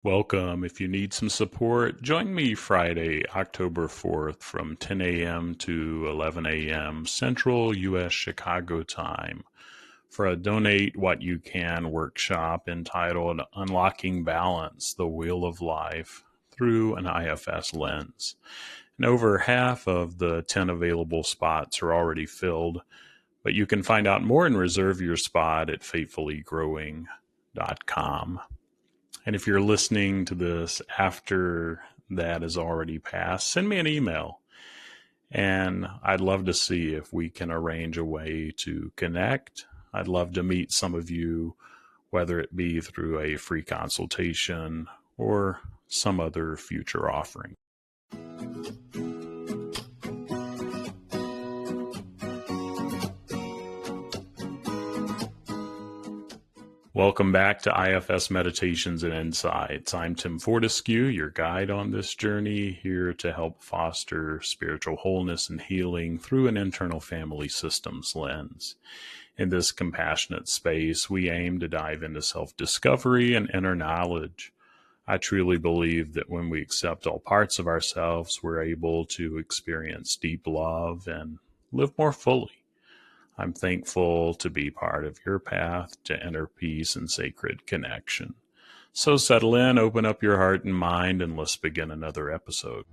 Welcome. If you need some support, join me Friday, October 4th from 10 a.m. to 11 a.m. Central U.S. Chicago time for a Donate What You Can workshop entitled Unlocking Balance, the Wheel of Life through an IFS lens. And over half of the 10 available spots are already filled, but you can find out more and reserve your spot at faithfullygrowing.com. And if you're listening to this after that has already passed, send me an email. And I'd love to see if we can arrange a way to connect. I'd love to meet some of you, whether it be through a free consultation or some other future offering. Welcome back to IFS Meditations and Insights. I'm Tim Fortescue, your guide on this journey, here to help foster spiritual wholeness and healing through an internal family systems lens. In this compassionate space, we aim to dive into self-discovery and inner knowledge. I truly believe that when we accept all parts of ourselves, we're able to experience deep love and live more fully. I'm thankful to be part of your path to inner peace and sacred connection. So settle in, open up your heart and mind, and let's begin another episode.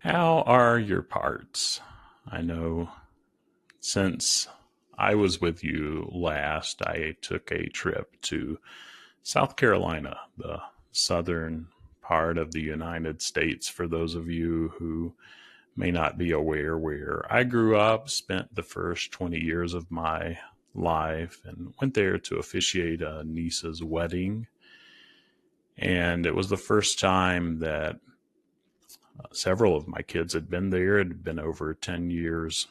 How are your parts? I know since I was with you last, I took a trip to South Carolina, the southern part of the United States. For those of you who may not be aware where I grew up, spent the first 20 years of my life, and went there to officiate a niece's wedding. And it was the first time that several of my kids had been there. It had been over 10 years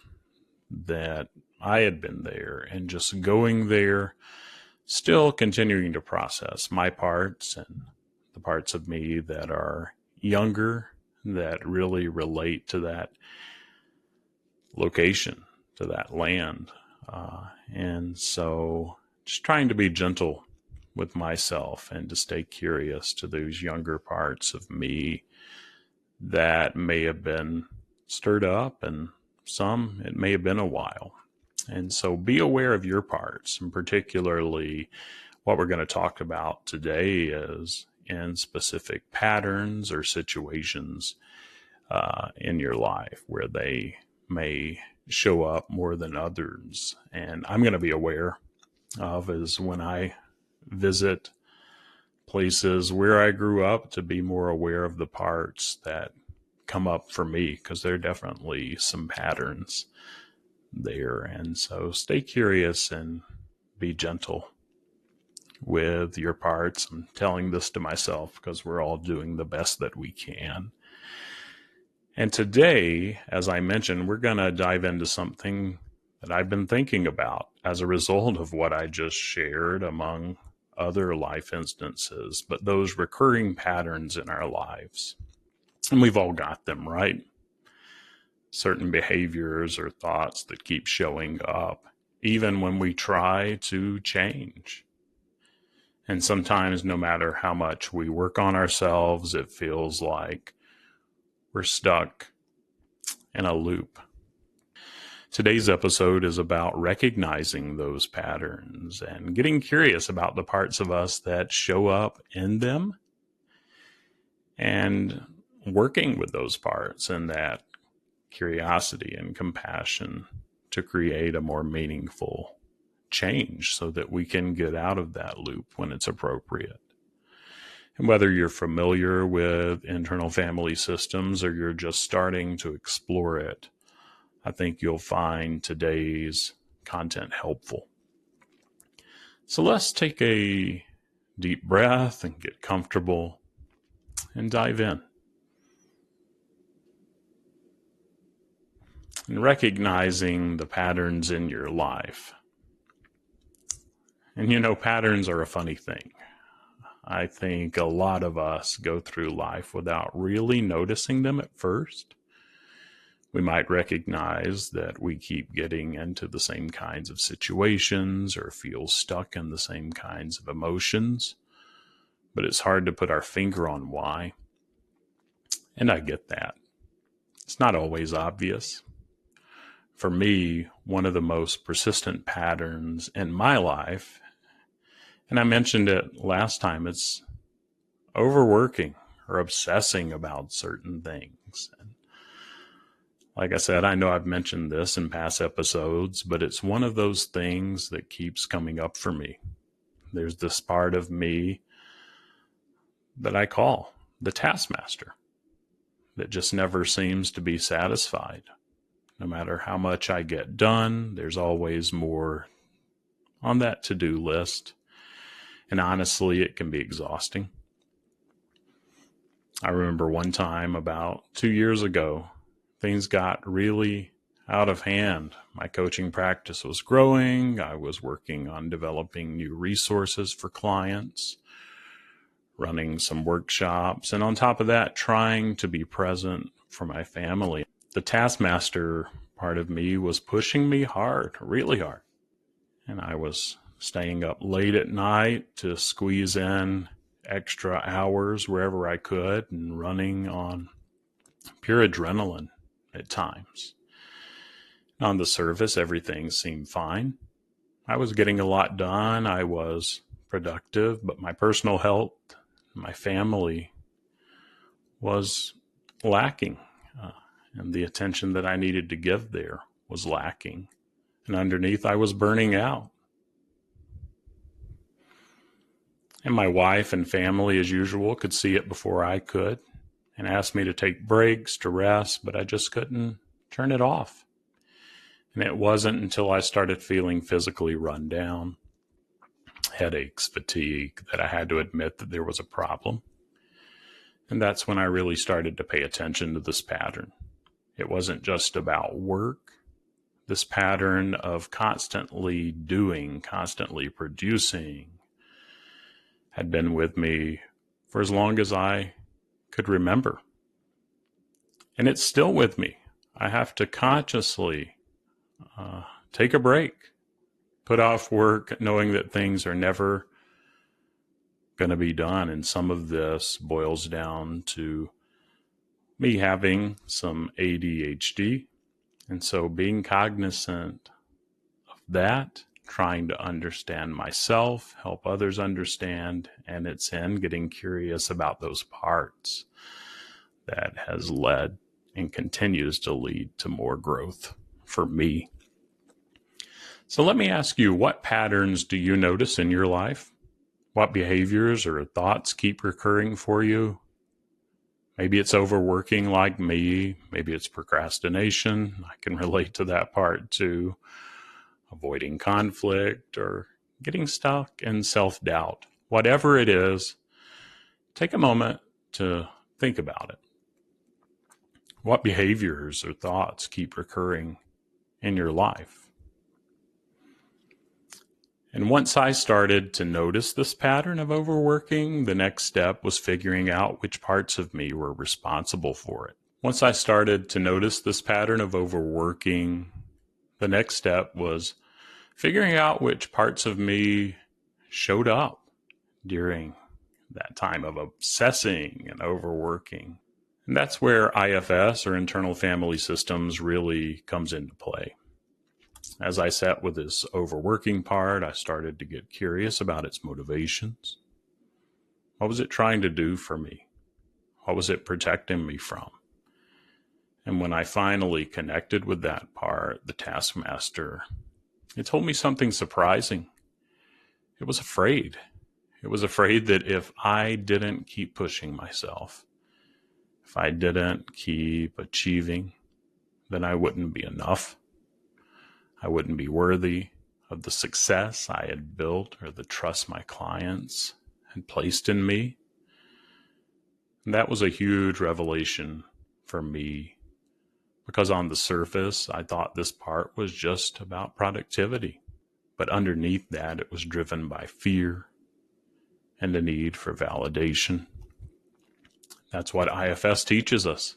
that I had been there, and just going there, still continuing to process my parts and the parts of me that are younger, that really relate to that location, to that land. And so just trying to be gentle with myself and to stay curious to those younger parts of me that may have been stirred up, and some, it may have been a while. And so be aware of your parts, and particularly what we're going to talk about today is in specific patterns or situations in your life where they may show up more than others. And I'm going to be aware of is when I visit places where I grew up, to be more aware of the parts that come up for me, because there are definitely some patterns there. And so stay curious and be gentle with your parts. I'm telling this to myself because we're all doing the best that we can. And today, as I mentioned, we're going to dive into something that I've been thinking about as a result of what I just shared, among other life instances, but those recurring patterns in our lives. And we've all got them, right? Certain behaviors or thoughts that keep showing up, even when we try to change. And sometimes, no matter how much we work on ourselves, it feels like we're stuck in a loop. Today's episode is about recognizing those patterns and getting curious about the parts of us that show up in them, and working with those parts and that curiosity and compassion to create a more meaningful change so that we can get out of that loop when it's appropriate. And whether you're familiar with internal family systems or you're just starting to explore it, I think you'll find today's content helpful. So let's take a deep breath and get comfortable and dive in. And recognizing the patterns in your life. And patterns are a funny thing. I think a lot of us go through life without really noticing them at first. We might recognize that we keep getting into the same kinds of situations or feel stuck in the same kinds of emotions, but it's hard to put our finger on why. And I get that. It's not always obvious. For me, one of the most persistent patterns in my life, and I mentioned it last time, it's overworking or obsessing about certain things. And like I said, I know I've mentioned this in past episodes, but it's one of those things that keeps coming up for me. There's this part of me that I call the taskmaster that just never seems to be satisfied. No matter how much I get done, there's always more on that to-do list. And honestly, it can be exhausting. I remember one time about 2 years ago, things got really out of hand. My coaching practice was growing. I was working on developing new resources for clients, running some workshops, and on top of that, trying to be present for my family. The taskmaster part of me was pushing me hard, really hard. And I was staying up late at night to squeeze in extra hours wherever I could and running on pure adrenaline at times. On the surface, everything seemed fine. I was getting a lot done. I was productive, but my personal health, my family was lacking. And the attention that I needed to give there was lacking. And underneath, I was burning out. And my wife and family, as usual, could see it before I could and asked me to take breaks, to rest, but I just couldn't turn it off. And it wasn't until I started feeling physically run down, headaches, fatigue, that I had to admit that there was a problem. And that's when I really started to pay attention to this pattern. It wasn't just about work. This pattern of constantly doing, constantly producing had been with me for as long as I could remember. And it's still with me. I have to consciously take a break, put off work, knowing that things are never going to be done. And some of this boils down to me having some ADHD. And so being cognizant of that, trying to understand myself, help others understand, and it's in getting curious about those parts that has led and continues to lead to more growth for me. So let me ask you, what patterns do you notice in your life? What behaviors or thoughts keep recurring for you? Maybe it's overworking like me. Maybe it's procrastination. I can relate to that part too. Avoiding conflict or getting stuck in self-doubt. Whatever it is, take a moment to think about it. What behaviors or thoughts keep recurring in your life? And once I started to notice this pattern of overworking, the next step was figuring out which parts of me were responsible for it. Once I started to notice this pattern of overworking, the next step was figuring out which parts of me showed up during that time of obsessing and overworking. And that's where IFS, or internal family systems, really comes into play. As I sat with this overworking part, I started to get curious about its motivations. What was it trying to do for me? What was it protecting me from? And when I finally connected with that part, the taskmaster, it told me something surprising. It was afraid. It was afraid that if I didn't keep pushing myself, if I didn't keep achieving, then I wouldn't be enough. I wouldn't be worthy of the success I had built or the trust my clients had placed in me. And that was a huge revelation for me, because on the surface, I thought this part was just about productivity. But underneath that, it was driven by fear and the need for validation. That's what IFS teaches us.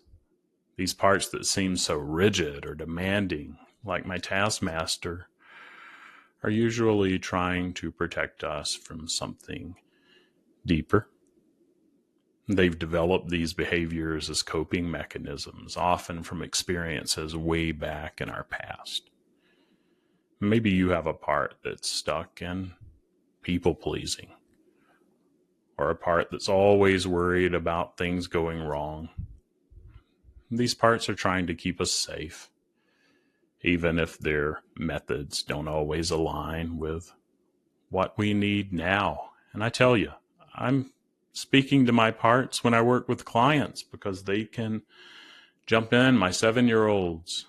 These parts that seem so rigid or demanding, like my taskmaster, are usually trying to protect us from something deeper. They've developed these behaviors as coping mechanisms, often from experiences way back in our past. Maybe you have a part that's stuck in people pleasing, or a part that's always worried about things going wrong. These parts are trying to keep us safe, even if their methods don't always align with what we need now. And I tell you, I'm speaking to my parts when I work with clients because they can jump in. My 7-year-olds,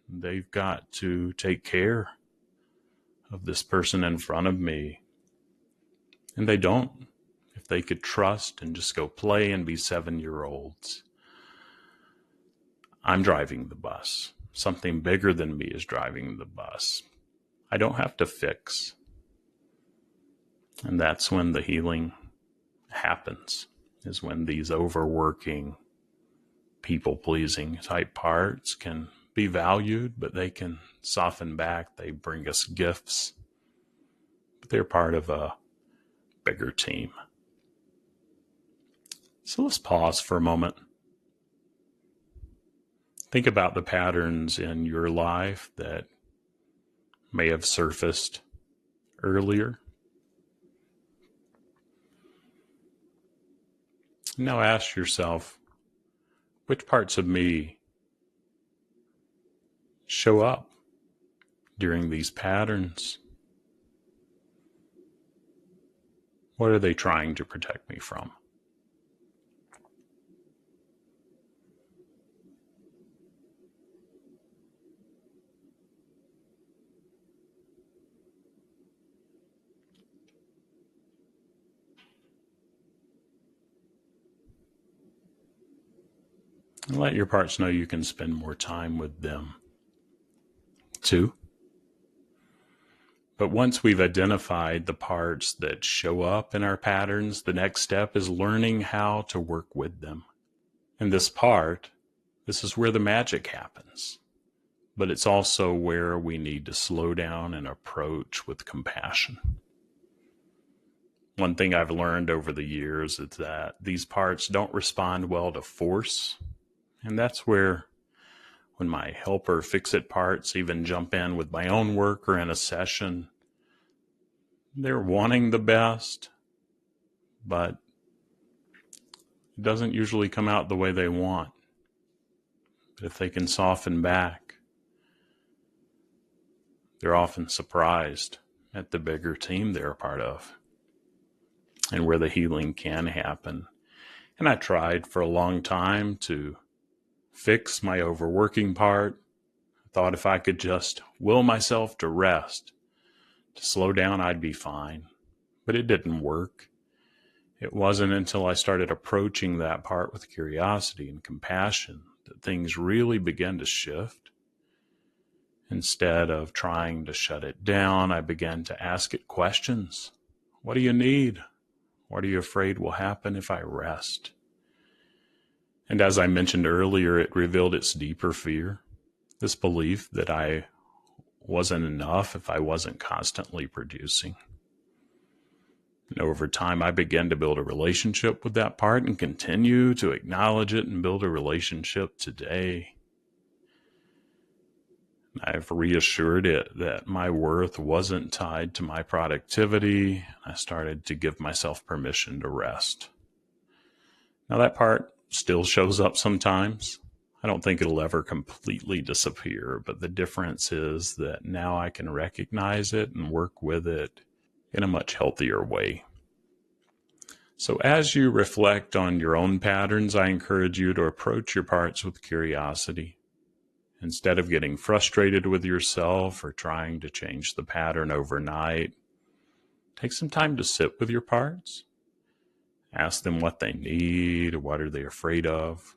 they've got to take care of this person in front of me. And they don't. If they could trust and just go play and be 7-year-olds. I'm driving the bus. Something bigger than me is driving the bus. I don't have to fix. And that's when the healing happens, is when these overworking, people-pleasing type parts can be valued, but they can soften back. They bring us gifts, but they're part of a bigger team. So let's pause for a moment. Think about the patterns in your life that may have surfaced earlier. Now ask yourself, which parts of me show up during these patterns? What are they trying to protect me from? And let your parts know you can spend more time with them too. But once we've identified the parts that show up in our patterns, the next step is learning how to work with them. And this is where the magic happens. But it's also where we need to slow down and approach with compassion. One thing I've learned over the years is that these parts don't respond well to force. And that's where, when my helper fix-it parts even jump in with my own work or in a session, they're wanting the best, but it doesn't usually come out the way they want. But if they can soften back, they're often surprised at the bigger team they're a part of and where the healing can happen. And I tried for a long time to fix my overworking part. I thought if I could just will myself to rest, to slow down, I'd be fine. But it didn't work. It wasn't until I started approaching that part with curiosity and compassion that things really began to shift. Instead of trying to shut it down, I began to ask it questions. What do you need? What are you afraid will happen if I rest? And as I mentioned earlier, it revealed its deeper fear, this belief that I wasn't enough if I wasn't constantly producing. And over time, I began to build a relationship with that part and continue to acknowledge it and build a relationship today. I've reassured it that my worth wasn't tied to my productivity. I started to give myself permission to rest. Now that part still shows up sometimes. I don't think it'll ever completely disappear, but the difference is that now I can recognize it and work with it in a much healthier way. So as you reflect on your own patterns, I encourage you to approach your parts with curiosity. Instead of getting frustrated with yourself or trying to change the pattern overnight, take some time to sit with your parts. Ask them what they need, what are they afraid of?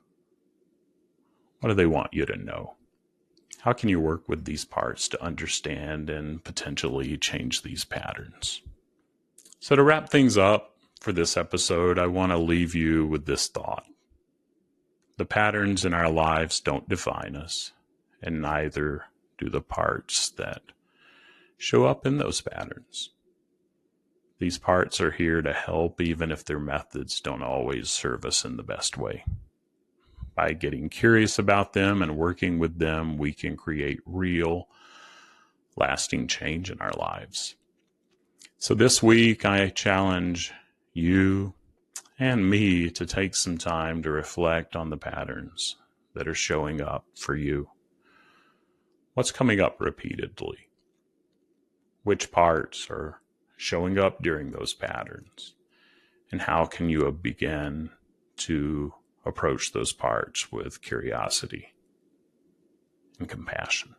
What do they want you to know? How can you work with these parts to understand and potentially change these patterns? So to wrap things up, For this episode, I want to leave you with this thought. The patterns in our lives don't define us, and neither do the parts that show up in those patterns. These parts are here to help, even if their methods don't always serve us in the best way. By getting curious about them and working with them, we can create real, lasting change in our lives. So this week, I challenge you and me to take some time to reflect on the patterns that are showing up for you. What's coming up repeatedly? Which parts are showing up during those patterns? And how can you begin to approach those parts with curiosity and compassion?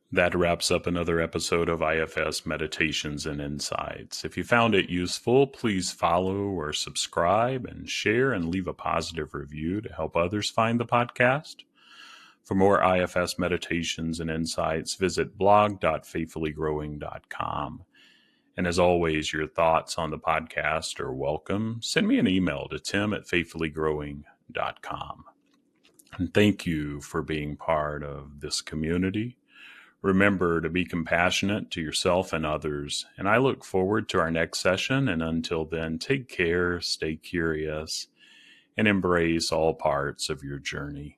That wraps up another episode of IFS Meditations and Insights. If you found it useful, please follow or subscribe and share and leave a positive review to help others find the podcast. For more IFS Meditations and Insights, visit blog.faithfullygrowing.com. And as always, your thoughts on the podcast are welcome. Send me an email to tim@faithfullygrowing.com. And thank you for being part of this community. Remember to be compassionate to yourself and others, and I look forward to our next session. And until then, take care, stay curious, and embrace all parts of your journey.